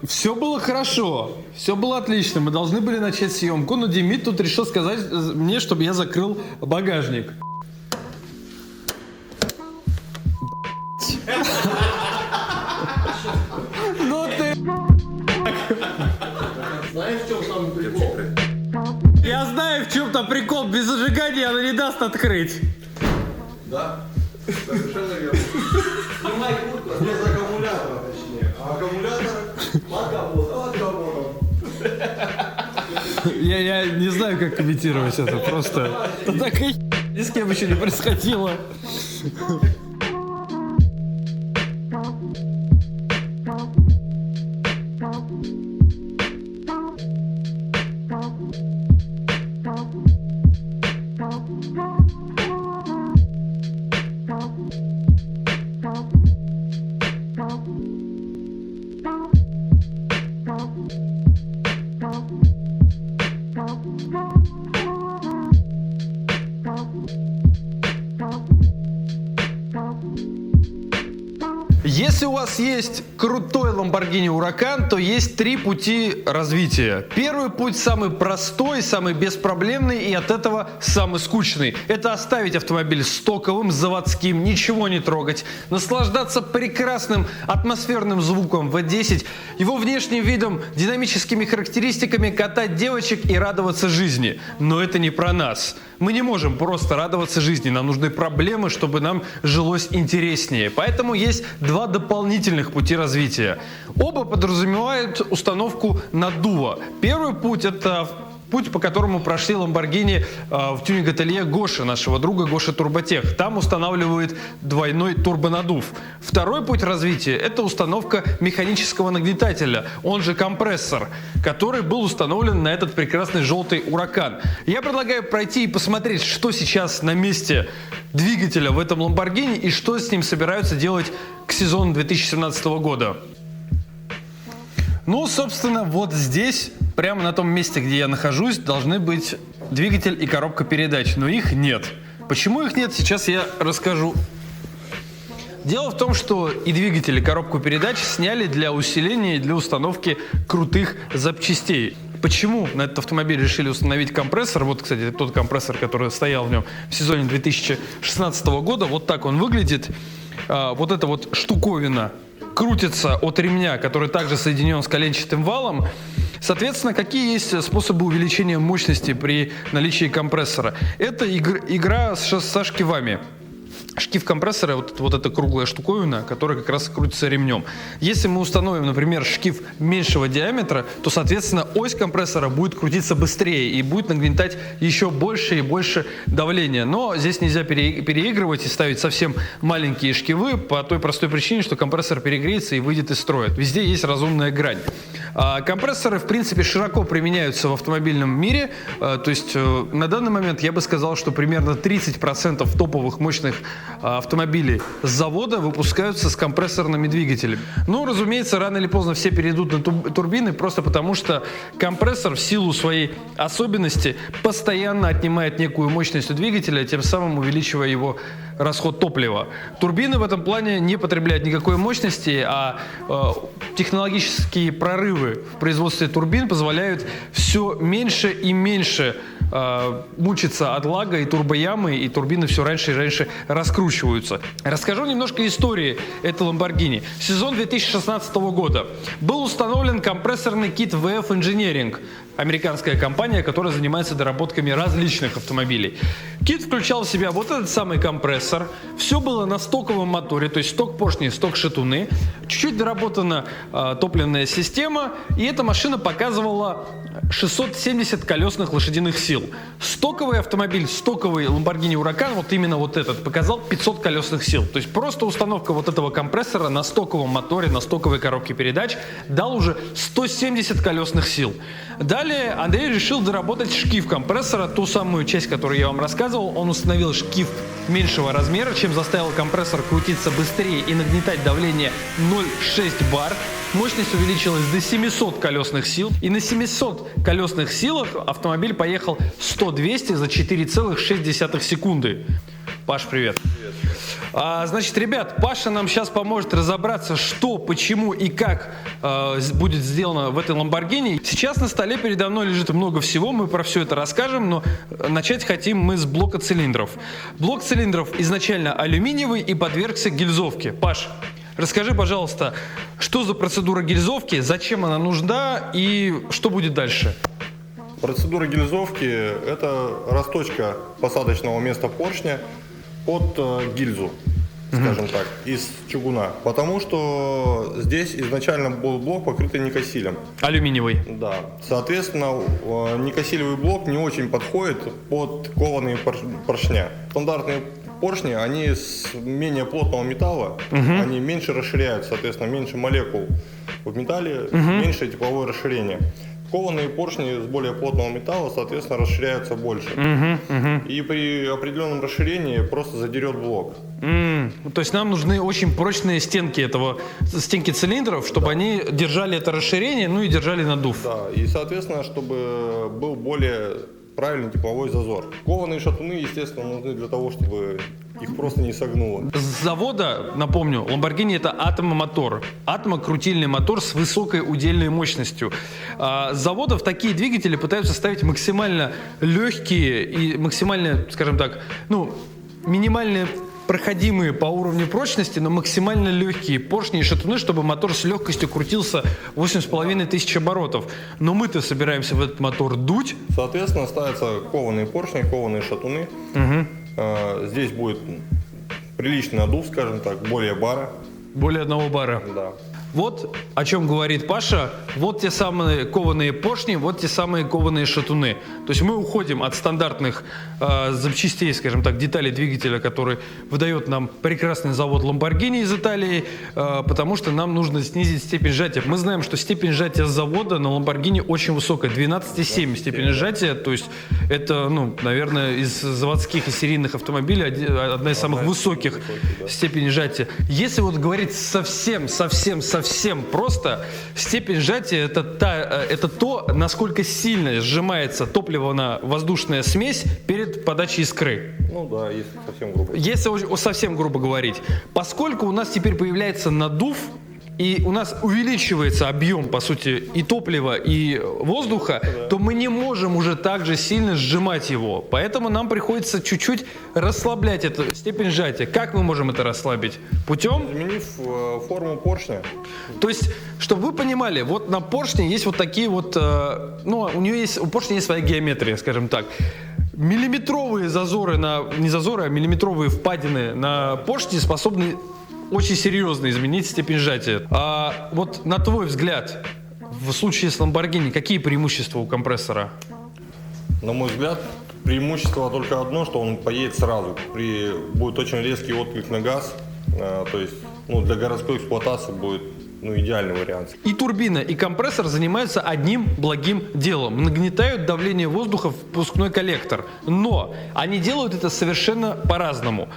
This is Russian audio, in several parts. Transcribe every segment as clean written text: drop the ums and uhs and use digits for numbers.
Все было хорошо, все было отлично, мы должны были начать съемку, но Демид тут решил сказать мне, чтобы я закрыл багажник. Ну ты... Знаешь, в чем самый прикол? Я знаю, в чем там прикол, без зажигания она не даст открыть. Да, совершенно верно. Снимай куртку без аккумулятора, точнее. А аккумулятор под капотом. Я не знаю, как комментировать это, просто... Это такая ни с кем еще не происходило. Если у вас есть крутой Lamborghini Huracan, то есть три пути развития. Первый путь самый простой, самый беспроблемный и от этого самый скучный. Это оставить автомобиль стоковым, заводским, ничего не трогать, наслаждаться прекрасным атмосферным звуком V10, его внешним видом, динамическими характеристиками, катать девочек и радоваться жизни. Но это не про нас. Мы не можем просто радоваться жизни, нам нужны проблемы, чтобы нам жилось интереснее. Поэтому есть два дополнительных пути развития. Оба подразумевают установку наддува. Первый путь – это путь, по которому прошли Lamborghini в тюнинг-ателье Гоши, нашего друга Гоши Турботех. Там устанавливают двойной турбонаддув. Второй путь развития – это установка механического нагнетателя, он же компрессор, который был установлен на этот прекрасный желтый Huracan. Я предлагаю пройти и посмотреть, что сейчас на месте двигателя в этом Lamborghini и что с ним собираются делать к сезону 2017 года. Ну, собственно, вот здесь, прямо на том месте, где я нахожусь, должны быть двигатель и коробка передач, но их нет. Почему их нет, сейчас я расскажу. Дело в том, что и двигатель, и коробку передач сняли для усиления и для установки крутых запчастей. Почему на этот автомобиль решили установить компрессор? Вот, кстати, тот компрессор, который стоял в нем в сезоне 2016 года. Вот так он выглядит. Вот эта вот штуковина крутится от ремня, который также соединен с коленчатым валом. Соответственно, какие есть способы увеличения мощности при наличии компрессора? Это игра со шкивами. Шкив компрессора, вот эта круглая штуковина, которая как раз крутится ремнем. Если мы установим, например, шкив меньшего диаметра, то, соответственно, ось компрессора будет крутиться быстрее и будет нагнетать еще больше и больше давления. Но здесь нельзя переигрывать и ставить совсем маленькие шкивы по той простой причине, что компрессор перегреется и выйдет из строя. Везде есть разумная грань. Компрессоры, в принципе, широко применяются в автомобильном мире. То есть на данный момент я бы сказал, что примерно 30% топовых мощных автомобилей с завода выпускаются с компрессорными двигателями. Ну, разумеется, рано или поздно все перейдут на турбины, просто потому что компрессор в силу своей особенности постоянно отнимает некую мощность у двигателя, тем самым увеличивая его расход топлива. Турбины в этом плане не потребляют никакой мощности, а технологические прорывы в производстве турбин позволяют все меньше и меньше мучиться от лага и турбоямы, и турбины все раньше и раньше раскручиваются. Расскажу немножко истории этой Lamborghini. Сезон 2016 года. Был установлен компрессорный кит VF Engineering, американская компания, которая занимается доработками различных автомобилей. Кит включал в себя вот этот самый компрессор. Все было на стоковом моторе, то есть сток поршни, сток шатуны. Чуть-чуть доработана топливная система, и эта машина показывала 670 колесных лошадиных сил. Стоковый автомобиль, стоковый Lamborghini Huracan, вот именно вот этот, показал 500 колесных сил. То есть просто установка вот этого компрессора на стоковом моторе, на стоковой коробке передач дал уже 170 колесных сил. Далее Андрей решил доработать шкив компрессора, ту самую часть, которую я вам рассказывал. Он установил шкив меньшего размера, чем заставил компрессор крутиться быстрее и нагнетать давление 0,6 бар. Мощность увеличилась до 700 колесных сил. И на 700 колесных силах автомобиль поехал 100-200 за 4,6 секунды. Паш, привет. Значит, ребят, Паша нам сейчас поможет разобраться, что, почему и как будет сделано в этой Lamborghini. Сейчас на столе передо мной лежит много всего, мы про все это расскажем, но начать хотим мы с блока цилиндров. Блок цилиндров изначально алюминиевый и подвергся гильзовке. Паш, расскажи, пожалуйста, что за процедура гильзовки, зачем она нужна и что будет дальше? Процедура гильзовки – это расточка посадочного места поршня под гильзу, скажем так, из чугуна. Потому что здесь изначально был блок, покрытый никосилем. Алюминиевый. Да. Соответственно, никосилевый блок не очень подходит под кованые поршня. Стандартные поршни, они с менее плотного металла, они меньше расширяются, соответственно, меньше молекул в металле, меньше тепловое расширение. Кованые поршни с более плотного металла, соответственно, расширяются больше. И при определенном расширении просто задерет блок. То есть нам нужны очень прочные стенки цилиндров, чтобы они держали это расширение, ну и держали надув. Да, и, соответственно, чтобы был более правильный тепловой зазор. Кованые шатуны, естественно, нужны для того, чтобы их просто не согнуло. С завода, напомню, Lamborghini это атомомотор. Атомокрутильный мотор с высокой удельной мощностью. С завода в такие двигатели пытаются ставить максимально легкие и максимально, скажем так, минимальные проходимые по уровню прочности, но максимально легкие поршни и шатуны, чтобы мотор с легкостью крутился 8500 оборотов. Но мы-то собираемся в этот мотор дуть. Соответственно, ставятся кованые поршни, кованые шатуны. Здесь будет приличный надув, скажем так, более бара. Более 1 бара. Да. Вот о чем говорит Паша. Вот те самые кованые поршни, вот те самые кованые шатуны. То есть мы уходим от стандартных запчастей, скажем так, деталей двигателя, который выдает нам прекрасный завод Lamborghini из Италии, потому что нам нужно снизить степень сжатия. Мы знаем, что степень сжатия с завода на Lamborghini очень высокая, 12,7 степень сжатия. То есть это, наверное, из заводских и серийных автомобилей одна из самых высоких степеней сжатия. Если вот говорить совсем просто, степень сжатия это то, насколько сильно сжимается топливно-воздушная смесь перед подачей искры. Ну да, если совсем грубо. Если совсем грубо говорить. Поскольку у нас теперь появляется надув, и у нас увеличивается объем, по сути, и топлива, и воздуха, то мы не можем уже так же сильно сжимать его. Поэтому нам приходится чуть-чуть расслаблять эту степень сжатия. Как мы можем это расслабить? Путем? Изменив форму поршня. То есть, чтобы вы понимали, вот на поршне есть вот такие вот, у поршня есть своя геометрия, скажем так. Миллиметровые зазоры, миллиметровые впадины на поршне способны очень серьезно изменить степень сжатия. Вот на твой взгляд, в случае с Lamborghini, какие преимущества у компрессора? На мой взгляд, преимущество только одно, что он поедет сразу. Будет очень резкий отклик на газ. То есть для городской эксплуатации будет идеальный вариант. И турбина, и компрессор занимаются одним благим делом. Нагнетают давление воздуха в впускной коллектор. Но они делают это совершенно по-разному.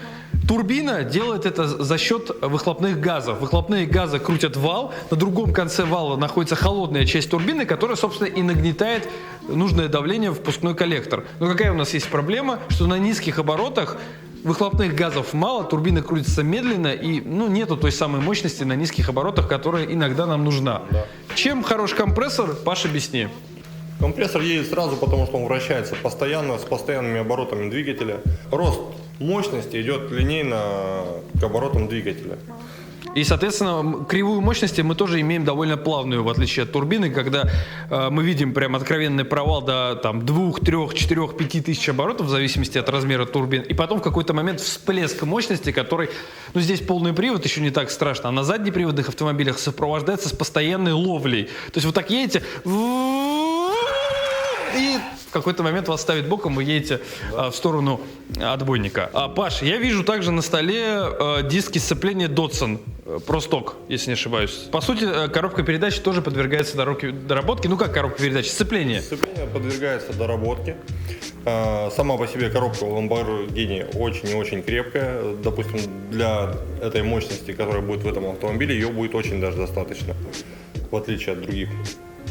Турбина делает это за счет выхлопных газов. Выхлопные газы крутят вал, на другом конце вала находится холодная часть турбины, которая, собственно, и нагнетает нужное давление в впускной коллектор. Но какая у нас есть проблема, что на низких оборотах выхлопных газов мало, турбина крутится медленно и нету той самой мощности на низких оборотах, которая иногда нам нужна. Да. Чем хорош компрессор, Паша, объясни. Компрессор едет сразу, потому что он вращается постоянно, с постоянными оборотами двигателя. Рост мощности идет линейно к оборотам двигателя. И, соответственно, кривую мощности мы тоже имеем довольно плавную, в отличие от турбины, когда мы видим прям откровенный провал до 2, 3, 4, 5 тысяч оборотов, в зависимости от размера турбин. И потом в какой-то момент всплеск мощности, который, здесь полный привод, еще не так страшно, а на заднеприводных автомобилях сопровождается с постоянной ловлей. То есть вот так едете, и в какой-то момент вас ставит боком, вы едете в сторону отбойника. Паш, я вижу также на столе диски сцепления Datsun Pro-Stock, если не ошибаюсь. По сути, коробка передач тоже подвергается доработке. Как коробка передач? Сцепление. Сцепление подвергается доработке. Сама по себе коробка у Lamborghini очень и очень крепкая. Допустим, для этой мощности, которая будет в этом автомобиле, ее будет очень даже достаточно, в отличие от других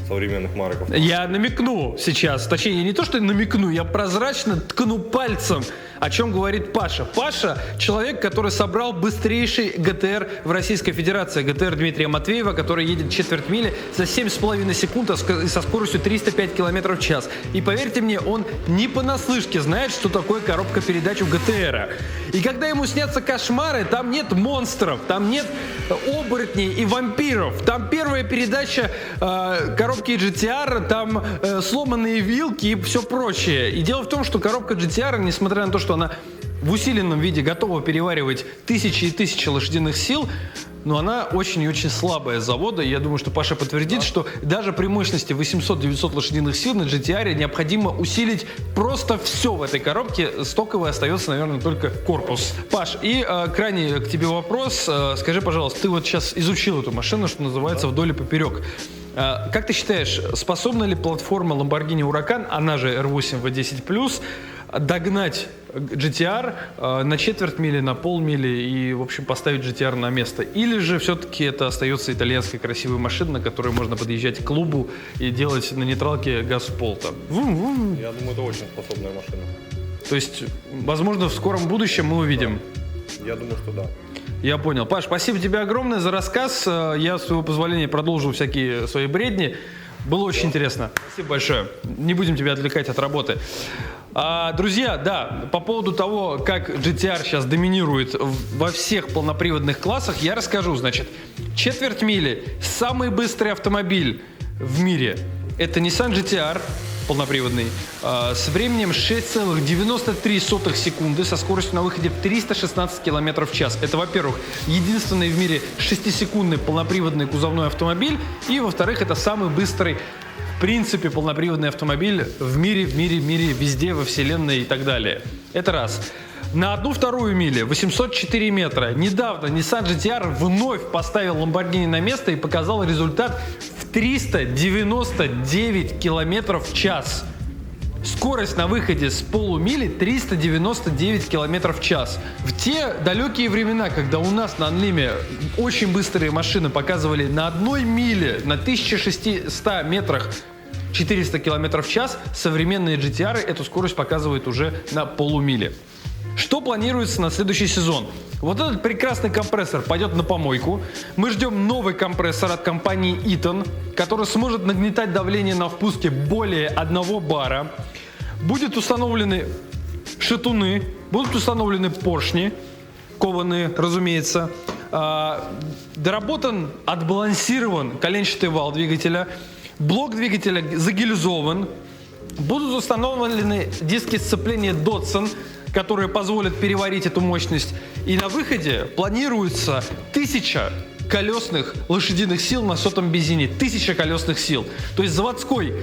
современных марок. Я намекну сейчас, точнее, не то, что намекну, я прозрачно ткну пальцем О чем говорит Паша? Паша – человек, который собрал быстрейший ГТР в Российской Федерации. ГТР Дмитрия Матвеева, который едет четверть мили за 7,5 секунд и со скоростью 305 км в час. И поверьте мне, он не понаслышке знает, что такое коробка передач у ГТРа. И когда ему снятся кошмары, там нет монстров, там нет оборотней и вампиров. Там первая передача коробки GTR, там сломанные вилки и все прочее. И дело в том, что коробка GTR, несмотря на то, что она в усиленном виде готова переваривать тысячи и тысячи лошадиных сил, но она очень и очень слабая с завода. И я думаю, что Паша подтвердит, что даже при мощности 800-900 лошадиных сил на GTR необходимо усилить просто все в этой коробке. Стоковой остается, наверное, только корпус. Паш, и крайний к тебе вопрос. Скажи, пожалуйста, ты вот сейчас изучил эту машину, что называется, вдоль и поперек. Как ты считаешь, способна ли платформа Lamborghini Huracan, она же R8 V10+, догнать GTR на четверть мили, на полмили и, в общем, поставить GTR на место? Или же все-таки это остается итальянской красивой машиной, на которой можно подъезжать к клубу и делать на нейтралке газ в пол там? Я думаю, это очень способная машина. То есть, возможно, в скором будущем мы увидим. Я думаю, что да. Я понял. Паш, спасибо тебе огромное за рассказ. Я, с твоего позволения, продолжу всякие свои бредни. Было очень интересно. Спасибо большое. Не будем тебя отвлекать от работы. Друзья, да, по поводу того, как GTR сейчас доминирует во всех полноприводных классах, я расскажу. Значит, четверть мили, самый быстрый автомобиль в мире – это Nissan GTR полноприводный, с временем 6,93 секунды, со скоростью на выходе в 316 км в час. Это, во-первых, единственный в мире 6-секундный полноприводный кузовной автомобиль, и, во-вторых, это самый быстрый, в принципе, полноприводный автомобиль в мире, везде, во вселенной и так далее. Это раз. На 1/2 мили, 804 метра, недавно Nissan GTR вновь поставил Lamborghini на место и показал результат в 399 километров в час. Скорость на выходе с полумили 399 километров в час. В те далекие времена, когда у нас на Анлиме очень быстрые машины показывали на 1 миле, на 1600 метрах 400 километров в час, современные GTR эту скорость показывают уже на полумили. Что планируется на следующий сезон? Вот этот прекрасный компрессор пойдет на помойку. Мы ждем новый компрессор от компании Eaton, который сможет нагнетать давление на впуске более 1 бара. Будут установлены шатуны, будут установлены поршни, кованые, разумеется. Доработан, отбалансирован коленчатый вал двигателя. Блок двигателя загильзован. Будут установлены диски сцепления Dodson, которые позволят переварить эту мощность. И на выходе планируется 1000 колесных лошадиных сил на сотом бензине. 1000 колесных сил. То есть заводской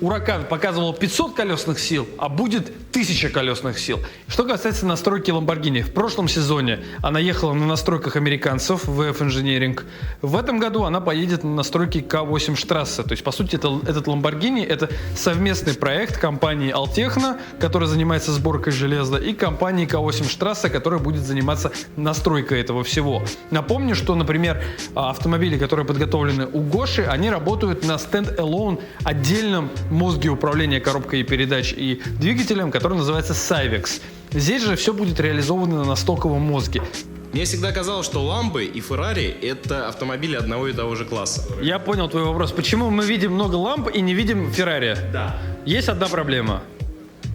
Huracan показывал 500 колесных сил, а будет 1000 колесных сил. Что касается настройки Lamborghini. В прошлом сезоне она ехала на настройках американцев VF Engineering. В этом году она поедет на настройке K8 Strasse. То есть, по сути, этот Lamborghini – это совместный проект компании Altechno, которая занимается сборкой железа, и компании K8 Strasse, которая будет заниматься настройкой этого всего. Напомню, что, например, автомобили, которые подготовлены у Гоши, они работают на stand-alone отдельном мозге управления коробкой передач и двигателем, который называется Syvex. Здесь же все будет реализовано на стоковом мозге. Мне всегда казалось, что Ламбо и Феррари — это автомобили одного и того же класса. Я понял твой вопрос. Почему мы видим много ламп и не видим Феррари? Да. Есть одна проблема.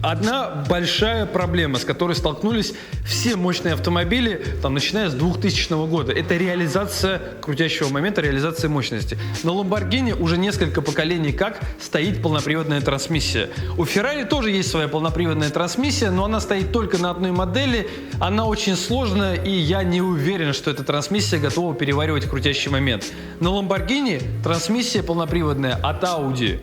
Одна большая проблема, с которой столкнулись все мощные автомобили, там, начиная с 2000 года. Это реализация крутящего момента, реализация мощности. На Lamborghini уже несколько поколений как стоит полноприводная трансмиссия. У Ferrari тоже есть своя полноприводная трансмиссия, но она стоит только на одной модели. Она очень сложная, и я не уверен, что эта трансмиссия готова переваривать крутящий момент. На Lamborghini трансмиссия полноприводная от Audi.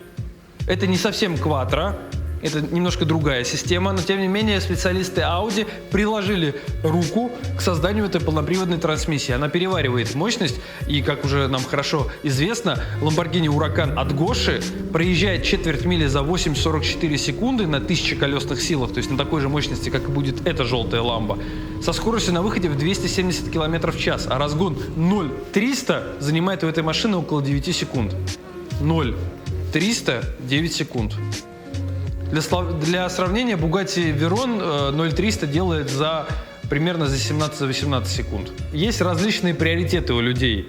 Это не совсем Quattro. Это немножко другая система, но тем не менее специалисты Audi приложили руку к созданию этой полноприводной трансмиссии. Она переваривает мощность, и, как уже нам хорошо известно, Lamborghini Huracan от Гоши проезжает четверть мили за 8,44 секунды на 1000 колесных силах, то есть на такой же мощности, как и будет эта желтая ламба, со скоростью на выходе в 270 км в час, а разгон 0-300 занимает у этой машины около 9 секунд. 0-300 9 секунд. Для сравнения, Bugatti Veyron 0300 делает примерно за 17-18 секунд. Есть различные приоритеты у людей.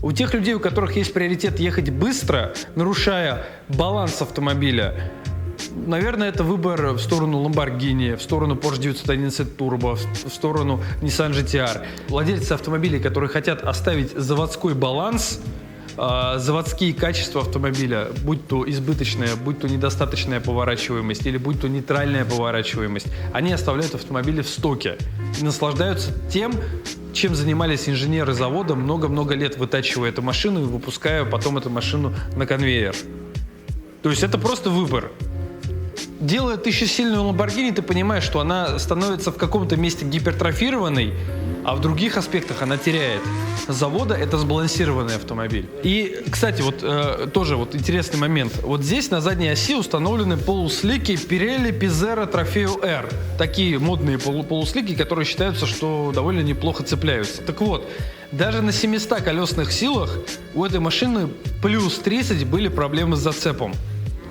У тех людей, у которых есть приоритет ехать быстро, нарушая баланс автомобиля, наверное, это выбор в сторону Lamborghini, в сторону Porsche 911 Turbo, в сторону Nissan GT-R. Владельцы автомобилей, которые хотят оставить заводской баланс, заводские качества автомобиля, будь то избыточная, будь то недостаточная поворачиваемость или будь то нейтральная поворачиваемость, они оставляют автомобили в стоке и наслаждаются тем, чем занимались инженеры завода много-много лет, вытачивая эту машину и выпуская потом эту машину на конвейер. То есть это просто выбор. Делая тысячесильную Lamborghini, ты понимаешь, что она становится в каком-то месте гипертрофированной, а в других аспектах она теряет. С завода это сбалансированный автомобиль. И, кстати, тоже интересный момент. Вот здесь на задней оси установлены полуслики Pirelli Pizzera Trofeo R. Такие модные полуслики, которые считаются, что довольно неплохо цепляются. Так вот, даже на 700 колесных силах у этой машины плюс 30 были проблемы с зацепом.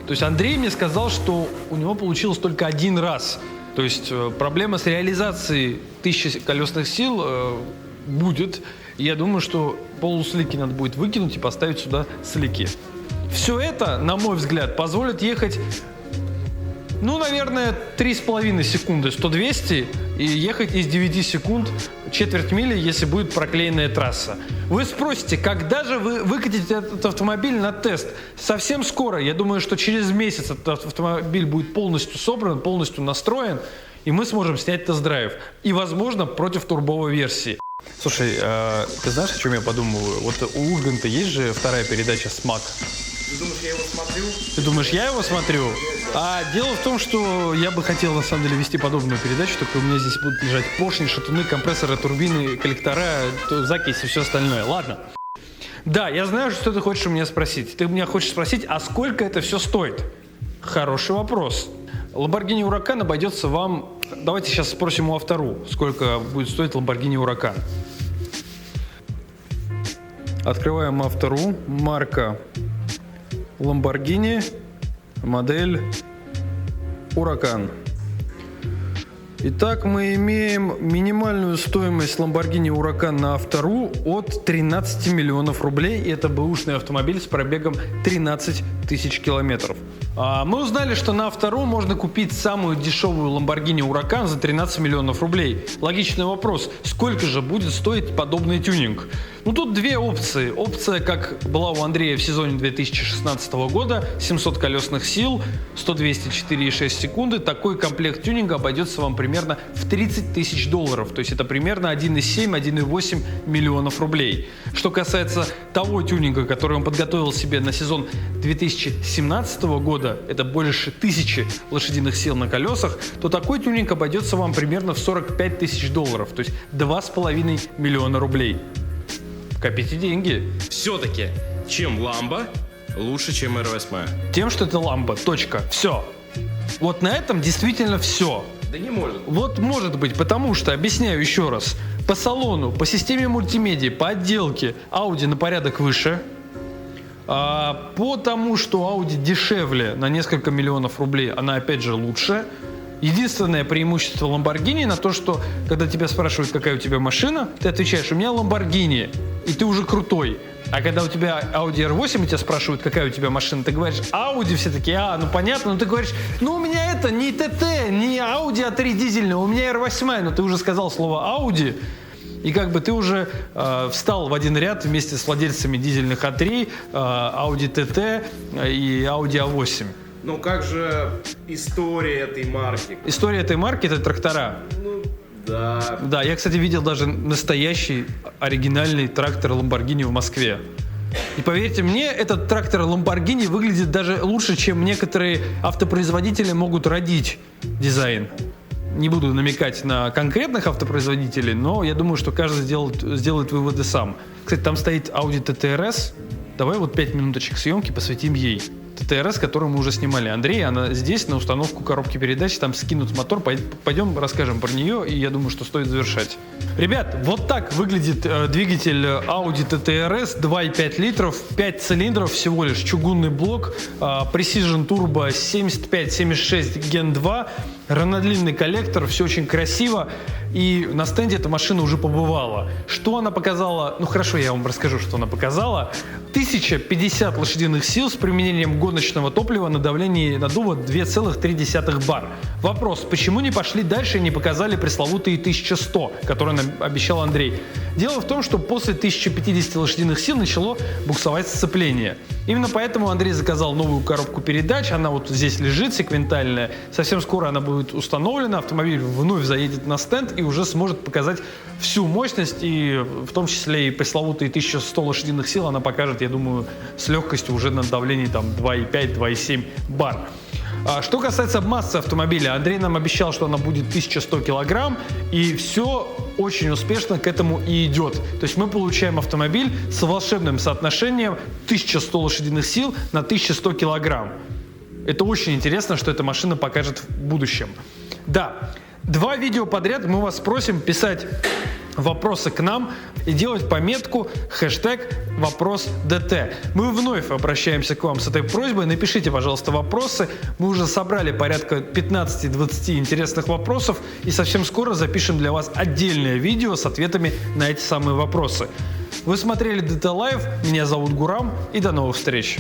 То есть Андрей мне сказал, что у него получилось только один раз. То есть проблема с реализацией 1000 колесных сил будет. Я думаю, что полуслики надо будет выкинуть и поставить сюда слики. Все это, на мой взгляд, позволит ехать, наверное, 3,5 секунды 100-200 и ехать из 9 секунд четверть мили, если будет проклеенная трасса. Вы спросите, когда же вы выкатите этот автомобиль на тест? Совсем скоро. Я думаю, что через месяц этот автомобиль будет полностью собран, полностью настроен, и мы сможем снять тест-драйв. И, возможно, против турбовой версии. Слушай, ты знаешь, о чем я подумываю? Вот у Урганта есть же вторая передача «Смак». Ты думаешь, я его смотрю? Ты думаешь, я его смотрю? А дело в том, что я бы хотел, на самом деле, вести подобную передачу, только у меня здесь будут лежать поршни, шатуны, компрессоры, турбины, коллектора, закись и все остальное. Ладно. Да, я знаю, что ты хочешь у меня спросить. Ты меня хочешь спросить, а сколько это все стоит? Хороший вопрос. Lamborghini Huracan обойдется вам... Давайте сейчас спросим у автору, сколько будет стоить Lamborghini Huracan. Открываем автору. Марка Lamborghini, модель Huracan. Итак, мы имеем минимальную стоимость Lamborghini Huracan на автору от 13 миллионов рублей. И это бэушный автомобиль с пробегом 13 тысяч километров. Мы узнали, что на автору можно купить самую дешевую Lamborghini Huracan за 13 миллионов рублей. Логичный вопрос, сколько же будет стоить подобный тюнинг? Тут две опции. Опция, как была у Андрея в сезоне 2016 года, 700 колесных сил, 100-204,6 секунды. Такой комплект тюнинга обойдется вам примерно в 30 тысяч долларов. То есть это примерно 1,7-1,8 миллионов рублей. Что касается того тюнинга, который он подготовил себе на сезон 2017 года, это больше 1000 лошадиных сил на колесах, то такой тюнинг обойдется вам примерно в 45 тысяч долларов. То есть 2,5 миллиона рублей. Копите деньги. Все-таки, чем Lambo лучше, чем R8? Тем, что это Lambo. Точка. Все. Вот на этом действительно все. Да не может. Вот может быть, потому что, объясняю еще раз, по салону, по системе мультимедиа, по отделке Audi на порядок выше, потому что Audi дешевле на несколько миллионов рублей, она опять же лучше. Единственное преимущество Lamborghini на то, что когда тебя спрашивают, какая у тебя машина, ты отвечаешь, у меня Lamborghini, и ты уже крутой. А когда у тебя Audi R8, и тебя спрашивают, какая у тебя машина, ты говоришь Audi, все такие, понятно, но ты говоришь, у меня это не ТТ, не Audi A3 дизельная, у меня R8, но ты уже сказал слово Audi, и как бы ты уже встал в один ряд вместе с владельцами дизельных A3, Audi TT и Audi A8. Ну как же история этой марки? История этой марки — это трактора. Да. Да, я, кстати, видел даже настоящий оригинальный трактор Lamborghini в Москве. И поверьте мне, этот трактор Lamborghini выглядит даже лучше, чем некоторые автопроизводители могут родить дизайн. Не буду намекать на конкретных автопроизводителей, но я думаю, что каждый сделает выводы сам. Кстати, там стоит Audi TT RS. Давай 5 минуточек съемки посвятим ей. ТТРС, которую мы уже снимали. Андрей, она здесь на установку коробки передач, там скинут мотор. Пойдем расскажем про нее, и я думаю, что стоит завершать. Ребят, вот так выглядит двигатель Audi TTRS, 2,5 литров, 5 цилиндров, всего лишь чугунный блок, Precision Turbo 75-76 Gen 2, равнодлинный коллектор, все очень красиво. И на стенде эта машина уже побывала. Что она показала? Ну хорошо, я вам расскажу, что она показала. 1050 лошадиных сил с применением гоночного топлива на давлении наддува 2,3 бар. Вопрос, почему не пошли дальше и не показали пресловутые 1100, которые нам обещал Андрей? Дело в том, что после 1050 лошадиных сил начало буксовать сцепление. Именно поэтому Андрей заказал новую коробку передач, она вот здесь лежит, секвентальная. Совсем скоро она будет установлена, автомобиль вновь заедет на стенд и уже сможет показать всю мощность, и в том числе и пресловутые 1100 лошадиных сил она покажет, я думаю, с легкостью уже на давлении там 2,5-2,7 бар. Что касается массы автомобиля, Андрей нам обещал, что она будет 1100 килограмм, и все очень успешно к этому и идет. То есть мы получаем автомобиль с волшебным соотношением 1100 лошадиных сил на 1100 килограмм. Это очень интересно, что эта машина покажет в будущем. Да, 2 видео подряд мы вас просим писать вопросы к нам и делать пометку #вопрос ДТ. Мы вновь обращаемся к вам с этой просьбой. Напишите, пожалуйста, вопросы. Мы уже собрали порядка 15-20 интересных вопросов и совсем скоро запишем для вас отдельное видео с ответами на эти самые вопросы. Вы смотрели ДТ Лайв, меня зовут Гурам, и до новых встреч!